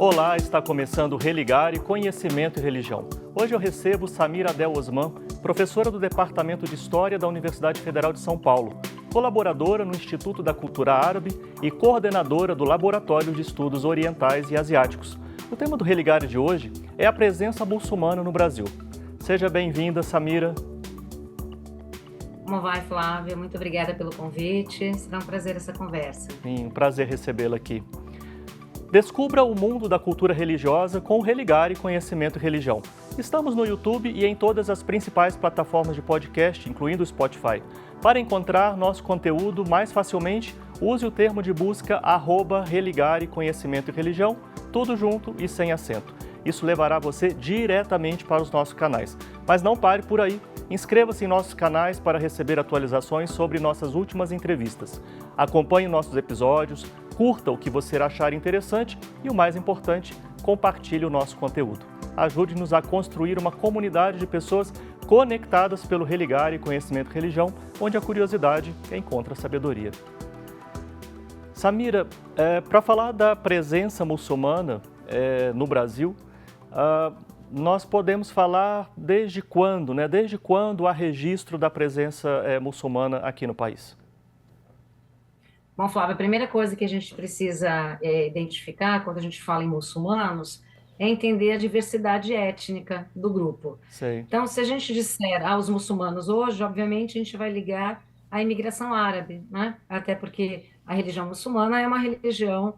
Olá, está começando Religare, Conhecimento e Religião. Hoje eu recebo Samira Adel Osman, professora do Departamento de História da Universidade Federal de São Paulo, colaboradora no Instituto da Cultura Árabe e coordenadora do Laboratório de Estudos Orientais e Asiáticos. O tema do Religare de hoje é a presença muçulmana no Brasil. Seja bem-vinda, Samira. Como vai, Flávia? Muito obrigada pelo convite. Será um prazer essa conversa. Sim, um prazer recebê-la aqui. Descubra o mundo da cultura religiosa com o Religare Conhecimento e Religião. Estamos no YouTube e em todas as principais plataformas de podcast, incluindo o Spotify. Para encontrar nosso conteúdo mais facilmente, use o termo de busca @Religare Conhecimento e Religião, tudo junto e sem acento. Isso levará você diretamente para os nossos canais. Mas não pare por aí. Inscreva-se em nossos canais para receber atualizações sobre nossas últimas entrevistas. Acompanhe nossos episódios, curta o que você achar interessante e, o mais importante, compartilhe o nosso conteúdo. Ajude-nos a construir uma comunidade de pessoas conectadas pelo Religare Conhecimento e Religião, onde a curiosidade encontra sabedoria. Samira, para falar da presença muçulmana no Brasil, nós podemos falar desde quando, né? Desde quando há registro da presença muçulmana aqui no país? Bom, Flávia, a primeira coisa que a gente precisa identificar quando a gente fala em muçulmanos é entender a diversidade étnica do grupo. Sei. Então, se a gente disser aos muçulmanos hoje, obviamente a gente vai ligar à imigração árabe, né? Até porque a religião muçulmana é uma religião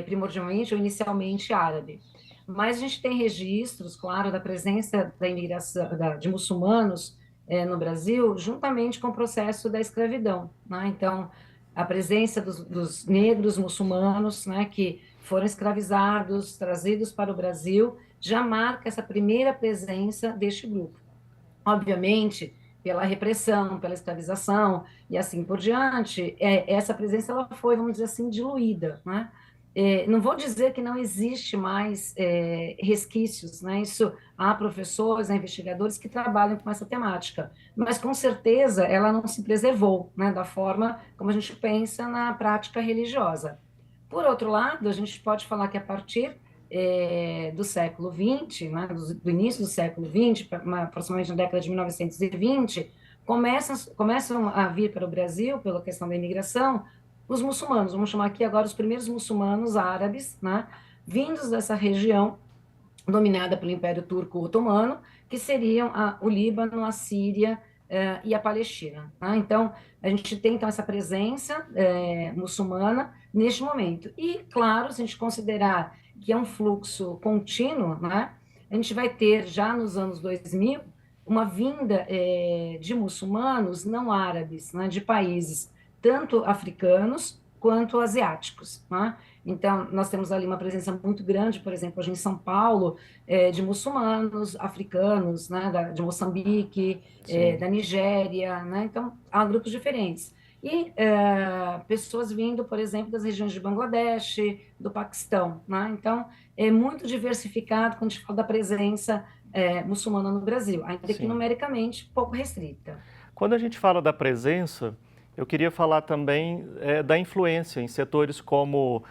primordialmente ou inicialmente árabe. Mas a gente tem registros, claro, da presença da imigração de muçulmanos no Brasil, juntamente com o processo da escravidão, né? Então, a presença dos negros muçulmanos, né, que foram escravizados, trazidos para o Brasil, já marca essa primeira presença deste grupo. Obviamente, pela repressão, pela escravização e assim por diante, essa presença ela foi, vamos dizer assim, diluída, né? Não vou dizer que não existe mais resquícios, né? Isso há professores, há investigadores que trabalham com essa temática, mas com certeza ela não se preservou, né? Da forma como a gente pensa na prática religiosa. Por outro lado, a gente pode falar que a partir do século XX, né? Do início do século XX, aproximadamente na década de 1920, começam a vir para o Brasil, pela questão da imigração, os muçulmanos, vamos chamar aqui agora os primeiros muçulmanos árabes, né, vindos dessa região dominada pelo Império Turco Otomano, que seriam o Líbano, a Síria e a Palestina. Né? Então, a gente tem então essa presença muçulmana neste momento. E, claro, se a gente considerar que é um fluxo contínuo, né, a gente vai ter já nos anos 2000 uma vinda de muçulmanos não árabes, né, de países tanto africanos quanto asiáticos, né? Então, nós temos ali uma presença muito grande, por exemplo, hoje em São Paulo, de muçulmanos, africanos, né, de Moçambique, da Nigéria, né? Então, há grupos diferentes. E pessoas vindo, por exemplo, das regiões de Bangladesh, do Paquistão, né? Então, é muito diversificado quando a gente fala da presença muçulmana no Brasil, ainda que numericamente pouco restrita. Quando a gente fala da presença, eu queria falar também da influência em setores como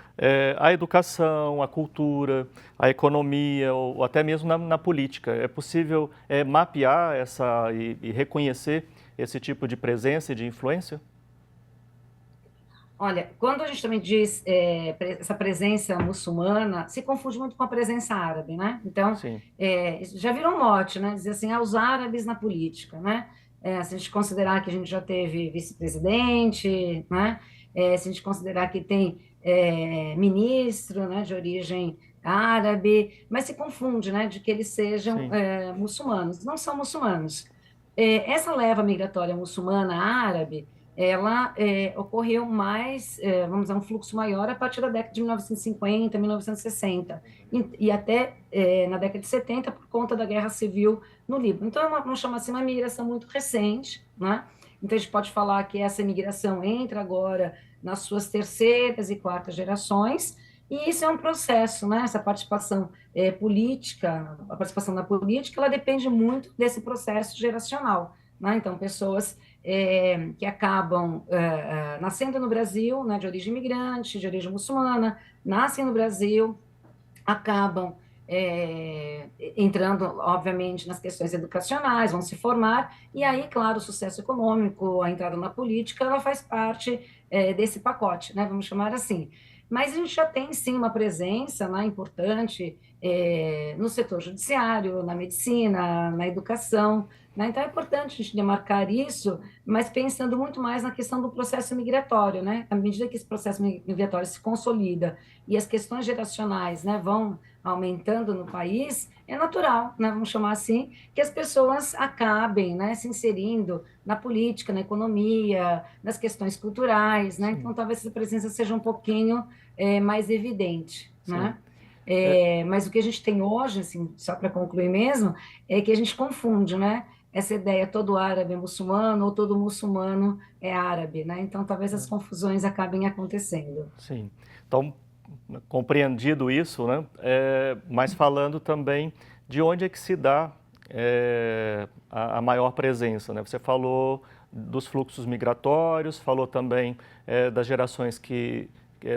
a educação, a cultura, a economia ou até mesmo na política. É possível mapear e reconhecer esse tipo de presença e de influência? Olha, quando a gente também diz essa presença muçulmana, se confunde muito com a presença árabe, né? Então, Sim. Já virou um mote, né? Dizer assim, os árabes na política, né? Se a gente considerar que a gente já teve vice-presidente, né? Se a gente considerar que tem ministro, né, de origem árabe, mas se confunde, né, de que eles sejam muçulmanos. Não são muçulmanos. Essa leva migratória muçulmana árabe, ela ocorreu mais, vamos dizer, um fluxo maior a partir da década de 1950, 1960, e até na década de 70, por conta da guerra civil no Líbano. Então, vamos chamar assim, uma migração muito recente, né? Então, a gente pode falar que essa migração entra agora nas suas terceiras e quartas gerações, e isso é um processo, né? Essa participação política, a participação na política, ela depende muito desse processo geracional, né? Então, pessoas que acabam nascendo no Brasil, né, de origem imigrante, de origem muçulmana, nascem no Brasil, acabam entrando, obviamente, nas questões educacionais, vão se formar, e aí, claro, o sucesso econômico, a entrada na política, ela faz parte desse pacote, né, vamos chamar assim. Mas a gente já tem, sim, uma presença, né, importante no setor judiciário, na medicina, na educação, né? Então é importante a gente demarcar isso, mas pensando muito mais na questão do processo migratório, né? À medida que esse processo migratório se consolida e as questões geracionais, né, vão aumentando no país, é natural, né, vamos chamar assim, que as pessoas acabem, né, se inserindo na política, na economia, nas questões culturais, né? Sim, Então talvez essa presença seja um pouquinho mais evidente, sim. né? É, Mas o que a gente tem hoje, assim, só para concluir mesmo, é que a gente confunde, né? Essa ideia todo árabe é muçulmano ou todo muçulmano é árabe, né? Então talvez as confusões acabem acontecendo. sim. Então, compreendido isso, né, mas falando também de onde é que se dá a maior presença, né? Você falou dos fluxos migratórios, falou também das gerações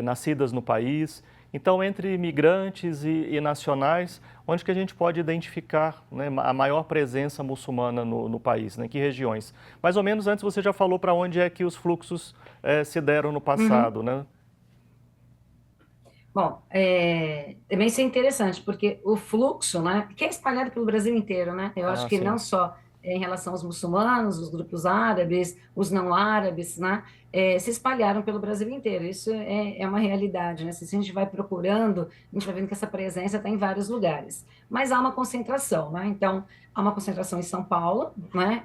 nascidas no país. Então, entre imigrantes e nacionais, onde que a gente pode identificar, né, a maior presença muçulmana no país, né? Em que regiões? Mais ou menos antes você já falou para onde é que os fluxos se deram no Uhum. passado, né? Bom, também isso é interessante, porque o fluxo, né, que é espalhado pelo Brasil inteiro, né? Eu acho Ah, que sim. não só em relação aos muçulmanos, os grupos árabes, os não árabes, né, se espalharam pelo Brasil inteiro. Isso é uma realidade, né? Se a gente vai procurando, a gente vai vendo que essa presença está em vários lugares. Mas há uma concentração, né? Então, há uma concentração em São Paulo, né,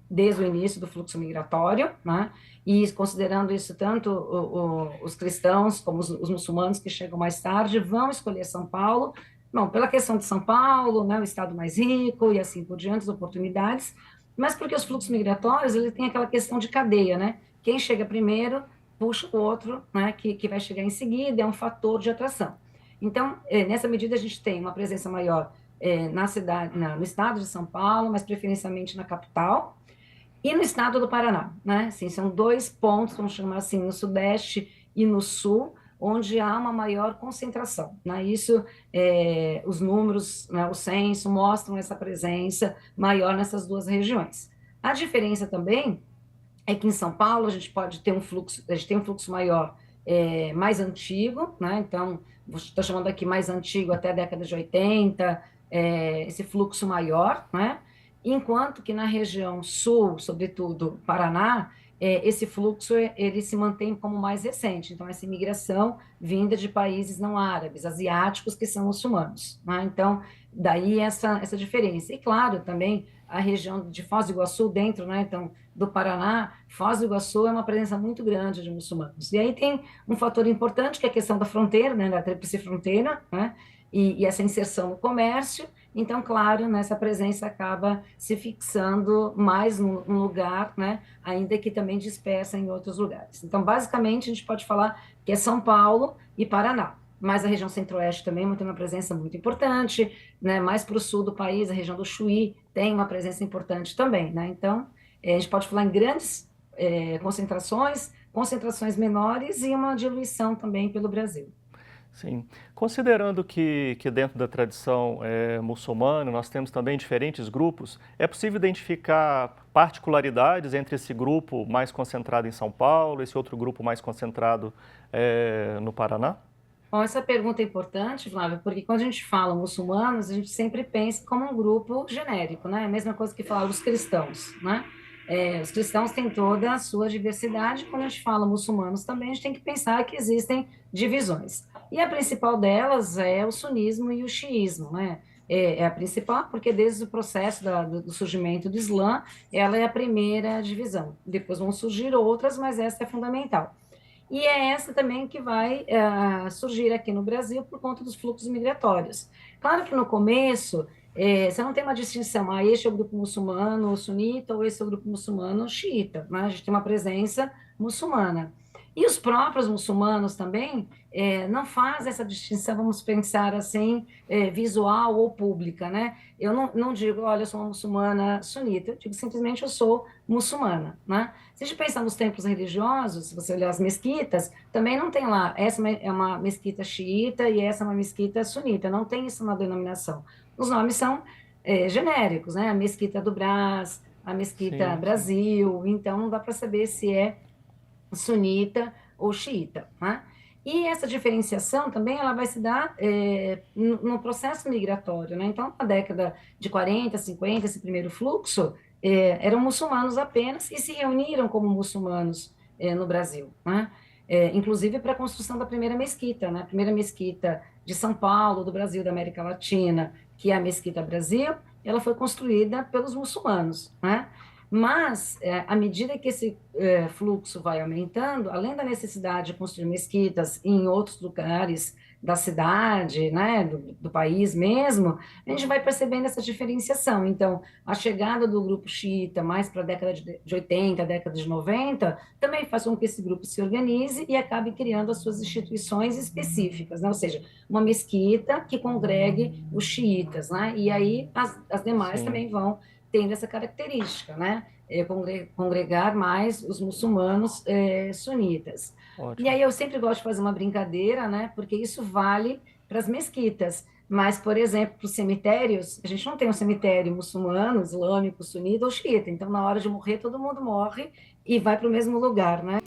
desde o início do fluxo migratório, né? E considerando isso tanto os cristãos como os muçulmanos que chegam mais tarde vão escolher São Paulo, não, pela questão de São Paulo, né, o estado mais rico e assim por diante, as oportunidades, mas porque os fluxos migratórios, ele tem aquela questão de cadeia, né? Quem chega primeiro puxa o outro, né, que vai chegar em seguida, é um fator de atração. Então, nessa medida, a gente tem uma presença maior na cidade, no estado de São Paulo, mas preferencialmente na capital, e no estado do Paraná, né? Assim, são dois pontos, vamos chamar assim, no sudeste e no sul, onde há uma maior concentração, né? Isso, os números, né, o censo mostram essa presença maior nessas duas regiões. A diferença também é que em São Paulo a gente pode ter um fluxo, a gente tem um fluxo maior, mais antigo, né? Então, estou chamando aqui mais antigo até a década de 80, esse fluxo maior, né? Enquanto que na região sul, sobretudo Paraná, esse fluxo ele se mantém como mais recente. Então, essa imigração vinda de países não árabes, asiáticos, que são muçulmanos, né? Então, daí essa diferença. E claro, também a região de Foz do Iguaçu, dentro, né? Então, do Paraná, Foz do Iguaçu é uma presença muito grande de muçulmanos. E aí tem um fator importante, que é a questão da fronteira, né, da tríplice fronteira, né, e essa inserção no comércio. Então, claro, né, essa presença acaba se fixando mais num lugar, né, ainda que também dispersa em outros lugares. Então, basicamente, a gente pode falar que é São Paulo e Paraná. Mas a região centro-oeste também tem uma presença muito importante, né? Mais para o sul do país, a região do Chuí tem uma presença importante também, né? Então, a gente pode falar em grandes concentrações, concentrações menores e uma diluição também pelo Brasil. Sim. Considerando que dentro da tradição muçulmana nós temos também diferentes grupos, é possível identificar particularidades entre esse grupo mais concentrado em São Paulo, esse outro grupo mais concentrado no Paraná? Bom, essa pergunta é importante, Flávia, porque quando a gente fala muçulmanos, a gente sempre pensa como um grupo genérico, né? A mesma coisa que falar dos cristãos, né? Os cristãos têm toda a sua diversidade. Quando a gente fala muçulmanos também, a gente tem que pensar que existem divisões. E a principal delas é o sunismo e o xiismo, né? É a principal, porque desde o processo do surgimento do Islã, ela é a primeira divisão. Depois vão surgir outras, mas essa é fundamental. E é essa também que vai surgir aqui no Brasil por conta dos fluxos migratórios. Claro que no começo, você não tem uma distinção, este é o grupo muçulmano sunita ou esse é o grupo muçulmano xiita, né? A gente tem uma presença muçulmana. E os próprios muçulmanos também não fazem essa distinção, vamos pensar assim, visual ou pública, né? Eu não digo, olha, eu sou uma muçulmana sunita, eu digo simplesmente eu sou muçulmana, né? Se a gente pensar nos templos religiosos, se você olhar as mesquitas, também não tem lá, essa é uma mesquita xiita e essa é uma mesquita sunita, não tem isso na denominação. Os nomes são genéricos, né? A mesquita do Brás, a mesquita Sim, sim. Brasil, então não dá para saber se é sunita ou xiita, né? E essa diferenciação também ela vai se dar no processo migratório, né? Então, na década de 40, 50, esse primeiro fluxo, eram muçulmanos apenas e se reuniram como muçulmanos no Brasil, né? Inclusive para a construção da primeira mesquita, né? A primeira mesquita de São Paulo, do Brasil, da América Latina, que é a Mesquita Brasil, ela foi construída pelos muçulmanos, né? Mas, à medida que esse fluxo vai aumentando, além da necessidade de construir mesquitas em outros lugares da cidade, né, do país mesmo, a gente vai percebendo essa diferenciação. Então, a chegada do grupo xiita mais para a década de 80, década de 90, também faz com que esse grupo se organize e acabe criando as suas instituições específicas, né? Ou seja, uma mesquita que congregue os xiitas, né? E aí as demais Sim, também vão tendo essa característica, né? Congregar mais os muçulmanos sunitas. E ótimo. aí eu sempre gosto de fazer uma brincadeira, né? Porque isso vale para as mesquitas. Mas, por exemplo, para os cemitérios, a gente não tem um cemitério muçulmano, islâmico, sunita ou xiita. Então, na hora de morrer, todo mundo morre e vai para o mesmo lugar, né?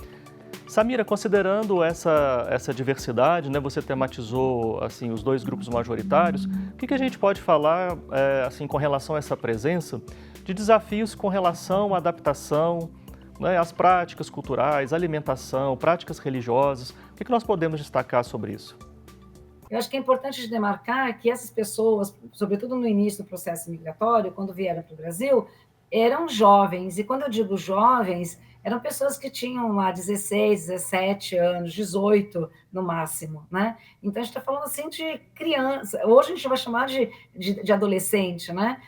Samira, considerando essa diversidade, né, você tematizou assim os dois grupos majoritários. O que a gente pode falar assim com relação a essa presença de desafios com relação à adaptação, né, às práticas culturais, alimentação, práticas religiosas? O que nós podemos destacar sobre isso? Eu acho que é importante demarcar que essas pessoas, sobretudo no início do processo migratório, quando vieram para o Brasil, eram jovens. E quando eu digo jovens, eram pessoas que tinham lá 16, 17 anos, 18 no máximo, né? Então a gente está falando assim de criança. Hoje a gente vai chamar de adolescente, né?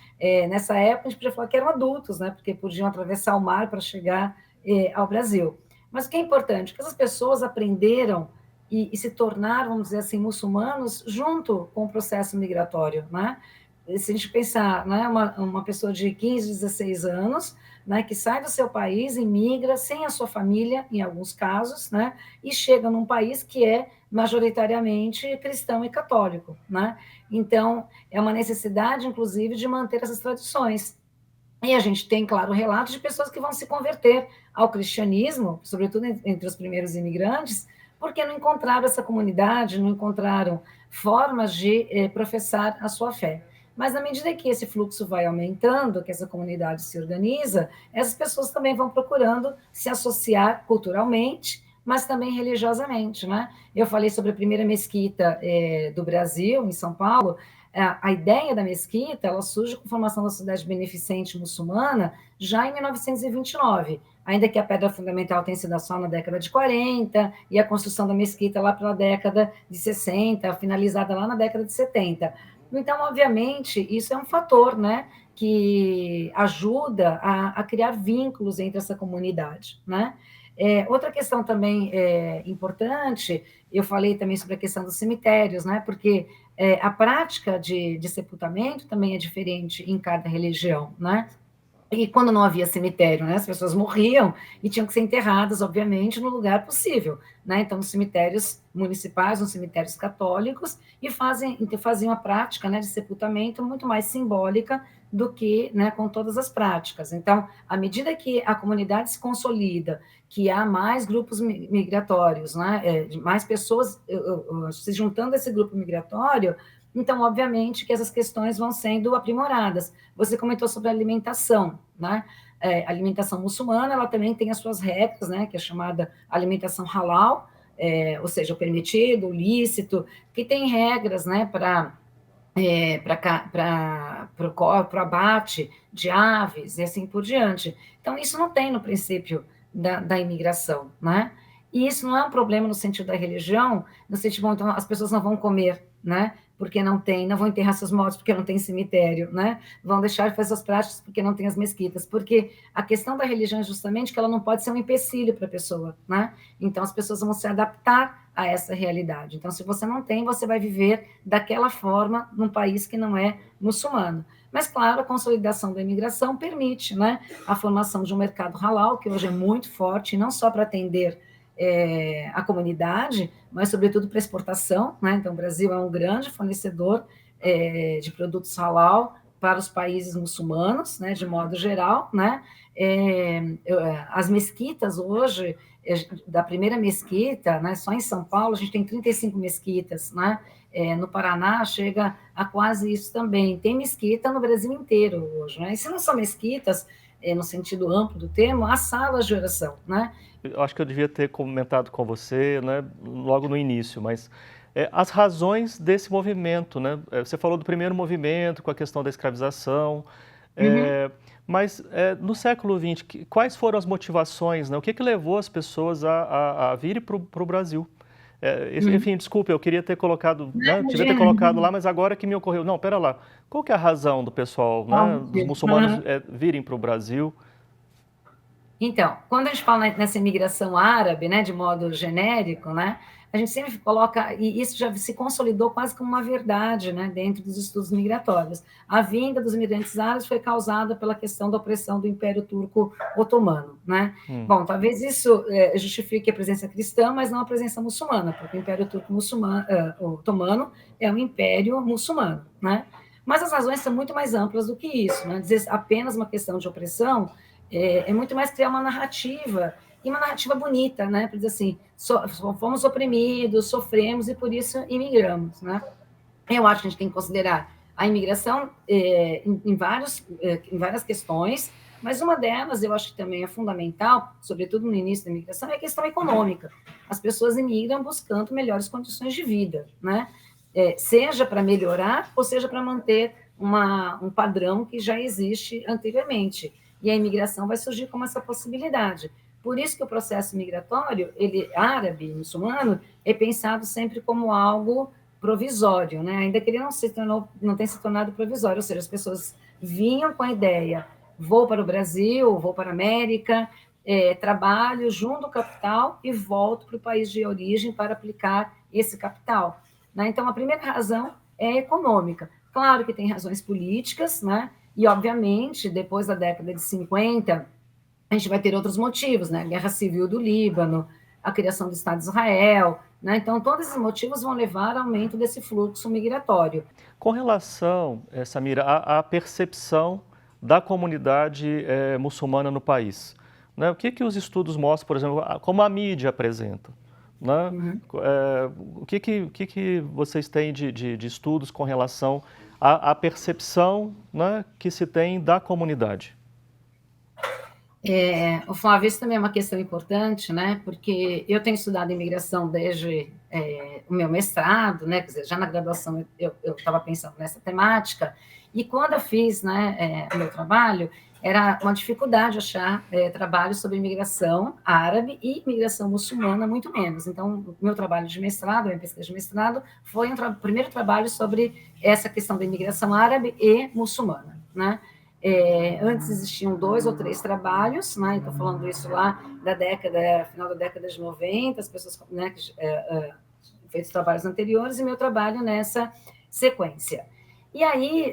Nessa época a gente podia falar que eram adultos, né? Porque podiam atravessar o mar para chegar ao Brasil. Mas o que é importante? Que essas pessoas aprenderam e se tornaram, vamos dizer assim, muçulmanos junto com o processo migratório, né? Se a gente pensar, né, uma pessoa de 15, 16 anos, né, que sai do seu país, imigra sem a sua família, em alguns casos, né, e chega num país que é majoritariamente cristão e católico, né? Então, é uma necessidade, inclusive, de manter essas tradições. E a gente tem, claro, relatos de pessoas que vão se converter ao cristianismo, sobretudo entre os primeiros imigrantes, porque não encontraram essa comunidade, não encontraram formas de professar a sua fé. Mas, na medida que esse fluxo vai aumentando, que essa comunidade se organiza, essas pessoas também vão procurando se associar culturalmente, mas também religiosamente, né? Eu falei sobre a primeira mesquita do Brasil, em São Paulo. A ideia da mesquita ela surge com a formação da Sociedade Beneficente Muçulmana já em 1929, ainda que a pedra fundamental tenha sido só na década de 40 e a construção da mesquita lá pela década de 60, finalizada lá na década de 70. Então, obviamente, isso é um fator, né, que ajuda a criar vínculos entre essa comunidade, né? Outra questão também importante, eu falei também sobre a questão dos cemitérios, né? Porque a prática de sepultamento também é diferente em cada religião, né? E quando não havia cemitério, né, as pessoas morriam e tinham que ser enterradas, obviamente, no lugar possível, né? Então, nos cemitérios municipais, nos cemitérios católicos, e faziam a prática, né, de sepultamento muito mais simbólica do que, né, com todas as práticas. Então, à medida que a comunidade se consolida, que há mais grupos migratórios, né, mais pessoas se juntando a esse grupo migratório, então, obviamente, que essas questões vão sendo aprimoradas. Você comentou sobre a alimentação, né? A alimentação muçulmana, ela também tem as suas regras, né? Que é chamada alimentação halal, ou seja, o permitido, o lícito, que tem regras, né? Para o abate de aves e assim por diante. Então, isso não tem no princípio da imigração, né? E isso não é um problema no sentido da religião, no sentido, bom, então as pessoas não vão comer, né? porque não vão enterrar seus mortos porque não tem cemitério, né? Vão deixar de fazer suas práticas porque não tem as mesquitas, porque a questão da religião é justamente que ela não pode ser um empecilho para a pessoa, né? Então as pessoas vão se adaptar a essa realidade. Então, se você não tem, você vai viver daquela forma num país que não é muçulmano. Mas, claro, a consolidação da imigração permite, né, a formação de um mercado halal, que hoje é muito forte, não só para atender a comunidade, mas, sobretudo, para exportação. Né? Então, o Brasil é um grande fornecedor de produtos halal para os países muçulmanos, né, de modo geral. Né? As mesquitas hoje, da primeira mesquita, né, só em São Paulo, a gente tem 35 mesquitas, né? No Paraná chega a quase isso também. Tem mesquita no Brasil inteiro hoje, né? E se não são mesquitas, no sentido amplo do termo, há salas de oração, né? Eu acho que eu devia ter comentado com você, né, logo no início, mas as razões desse movimento, né? Você falou do primeiro movimento com a questão da escravização, Uhum. mas no século XX, quais foram as motivações, né? O que levou as pessoas a virem para o Brasil? Uhum. Enfim, desculpe, eu queria ter colocado, né, devia ter Imagina. colocado lá, mas agora que me ocorreu, não, pera lá, qual que é a razão do pessoal, né, dos muçulmanos Uhum. virem para o Brasil? Então, quando a gente fala nessa imigração árabe, né, de modo genérico, né, a gente sempre coloca, e isso já se consolidou quase como uma verdade, né, dentro dos estudos migratórios. A vinda dos imigrantes árabes foi causada pela questão da opressão do Império Turco Otomano, né? Bom, talvez isso justifique a presença cristã, mas não a presença muçulmana, porque o Império Turco Otomano é um império muçulmano, né? Mas as razões são muito mais amplas do que isso, né? Dizer apenas uma questão de opressão muito mais criar uma narrativa, e uma narrativa bonita, né? Para dizer assim, fomos oprimidos, sofremos e por isso imigramos, né? Eu acho que a gente tem que considerar a imigração em várias questões, mas uma delas, eu acho que também é fundamental, sobretudo no início da imigração, é a questão econômica. As pessoas imigram buscando melhores condições de vida, né? Seja para melhorar, ou seja para manter um padrão que já existe anteriormente. E a imigração vai surgir como essa possibilidade. Por isso que o processo migratório, ele árabe, muçulmano, é pensado sempre como algo provisório, né? Ainda que ele não tenha se tornado provisório, ou seja, as pessoas vinham com a ideia, vou para o Brasil, vou para a América, trabalho, junto o capital e volto para o país de origem para aplicar esse capital. Né? Então, a primeira razão é econômica. Claro que tem razões políticas, né? E, obviamente, depois da década de 50, a gente vai ter outros motivos, né? A Guerra Civil do Líbano, a criação do Estado de Israel, né? Então, todos esses motivos vão levar ao aumento desse fluxo migratório. Com relação, Samira, à percepção da comunidade muçulmana no país, né? O que os estudos mostram, por exemplo, como a mídia apresenta? Né? Uhum. O que vocês têm de estudos com relação à percepção, né, que se tem da comunidade? O Flávio, isso também é uma questão importante, né? Porque eu tenho estudado imigração desde o meu mestrado, né? Quer dizer, já na graduação eu estava pensando nessa temática, e quando eu fiz, né, o meu trabalho, era uma dificuldade achar trabalho sobre imigração árabe e imigração muçulmana, muito menos. Então, o meu trabalho de mestrado, a minha pesquisa de mestrado, foi primeiro trabalho sobre essa questão da imigração árabe e muçulmana, né? Antes existiam 2 ou 3 trabalhos, né? Estou falando isso lá final da década de 90, as pessoas, né, fez trabalhos anteriores, e meu trabalho nessa sequência. E aí,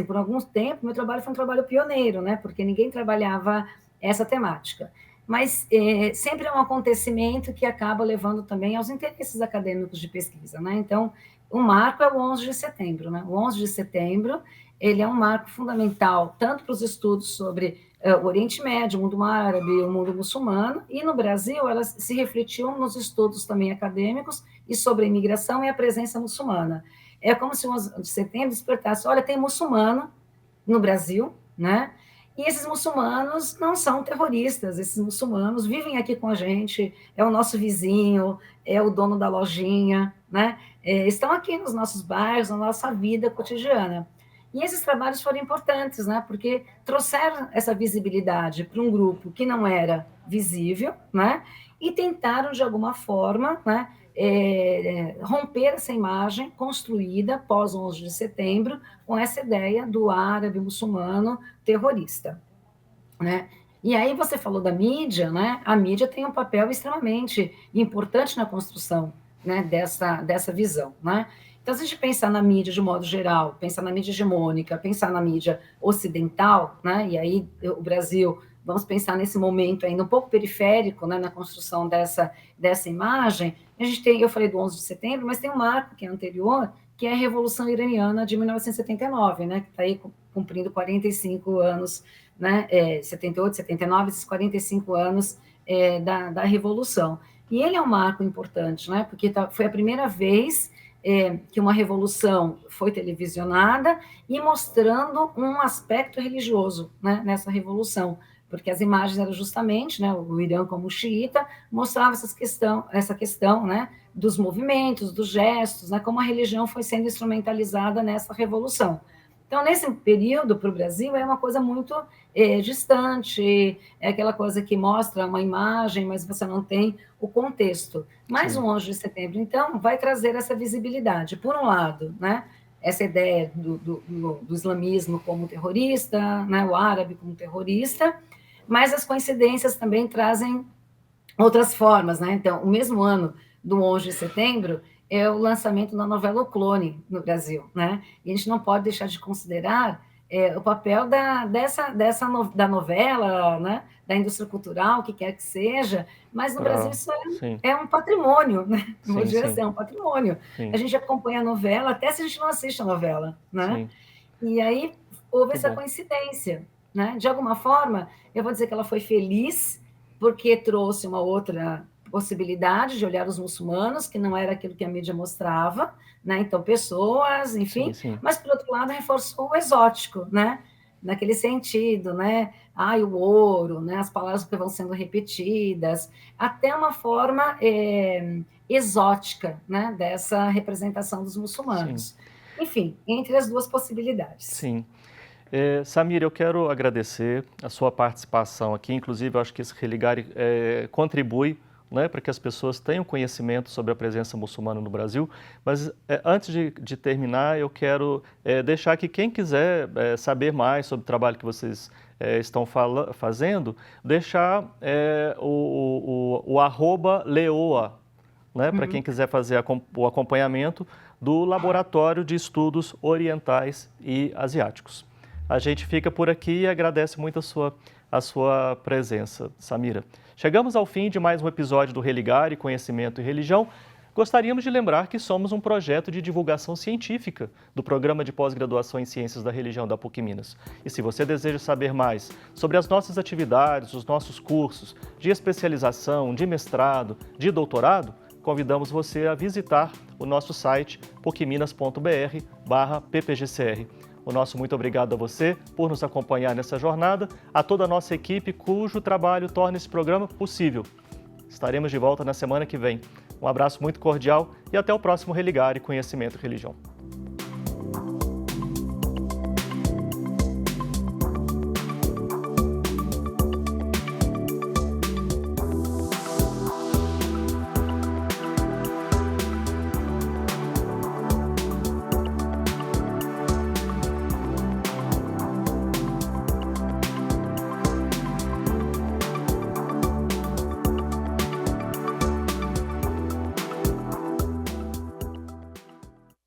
por algum tempo, meu trabalho foi um trabalho pioneiro, né? Porque ninguém trabalhava essa temática. Mas sempre é um acontecimento que acaba levando também aos interesses acadêmicos de pesquisa, né? Então, o marco é o 11 de setembro, né? O 11 de setembro, ele é um marco fundamental tanto para os estudos sobre o Oriente Médio, o mundo árabe, o mundo muçulmano, e no Brasil ela se refletiu nos estudos também acadêmicos e sobre a imigração e a presença muçulmana. É como se o 11 de setembro despertasse, olha, tem muçulmano no Brasil, né? E esses muçulmanos não são terroristas, esses muçulmanos vivem aqui com a gente, é o nosso vizinho, é o dono da lojinha, né? Estão aqui nos nossos bairros, na nossa vida cotidiana. E esses trabalhos foram importantes, né? Porque trouxeram essa visibilidade para um grupo que não era visível, né? E tentaram, de alguma forma, né, romper essa imagem construída pós 11 de setembro com essa ideia do árabe muçulmano terrorista, né? E aí você falou da mídia, né? A mídia tem um papel extremamente importante na construção, né, dessa visão, né? Então, se a gente pensar na mídia de modo geral, pensar na mídia hegemônica, pensar na mídia ocidental, né? E aí o Brasil, vamos pensar nesse momento ainda um pouco periférico, né, na construção dessa imagem. A gente tem, eu falei do 11 de setembro, mas tem um marco que é anterior, que é a Revolução Iraniana de 1979, né? Que está aí cumprindo 45 anos, né, 78, 79, esses 45 anos da Revolução. E ele é um marco importante, né, porque foi a primeira vez que uma revolução foi televisionada e mostrando um aspecto religioso, né, nessa revolução, porque as imagens eram justamente, né, o Irã como xiita mostrava essa questão, né, dos movimentos, dos gestos, né, como a religião foi sendo instrumentalizada nessa revolução. Então, nesse período, para o Brasil, é uma coisa muito distante, é aquela coisa que mostra uma imagem, mas você não tem o contexto. Mas o 11 de setembro, então, vai trazer essa visibilidade. Por um lado, né, essa ideia do islamismo como terrorista, né, o árabe como terrorista, mas as coincidências também trazem outras formas, né? Então, o mesmo ano do 11 de setembro é o lançamento da novela O Clone no Brasil, né? E a gente não pode deixar de considerar o papel da novela, né? Da indústria cultural, o que quer que seja, mas no Brasil isso é um patrimônio, né? Vou dizer assim, é um patrimônio. Sim. A gente acompanha a novela, até se a gente não assiste a novela, né? Sim. E aí houve essa coincidência, né? De alguma forma, eu vou dizer que ela foi feliz, porque trouxe uma outra possibilidade de olhar os muçulmanos, que não era aquilo que a mídia mostrava, né? Então, pessoas, enfim, mas, por outro lado, reforçou o exótico, né? Naquele sentido, né? O ouro, né? As palavras que vão sendo repetidas, até uma forma exótica, né? Dessa representação dos muçulmanos. Sim. Enfim, entre as duas possibilidades. Sim. Samira, eu quero agradecer a sua participação aqui, inclusive eu acho que esse Religare contribui, né, para que as pessoas tenham conhecimento sobre a presença muçulmana no Brasil, mas antes de terminar eu quero deixar que quem quiser saber mais sobre o trabalho que vocês estão fazendo, deixar o @leoa, né, para quem quiser fazer o acompanhamento do Laboratório de Estudos Orientais e Asiáticos. A gente fica por aqui e agradece muito a sua presença, Samira. Chegamos ao fim de mais um episódio do Religare, Conhecimento e Religião. Gostaríamos de lembrar que somos um projeto de divulgação científica do Programa de Pós-Graduação em Ciências da Religião da PUC Minas. E se você deseja saber mais sobre as nossas atividades, os nossos cursos de especialização, de mestrado, de doutorado, convidamos você a visitar o nosso site pucminas.br/ppgcr. O nosso muito obrigado a você por nos acompanhar nessa jornada, a toda a nossa equipe cujo trabalho torna esse programa possível. Estaremos de volta na semana que vem. Um abraço muito cordial e até o próximo Religare Conhecimento e Religião.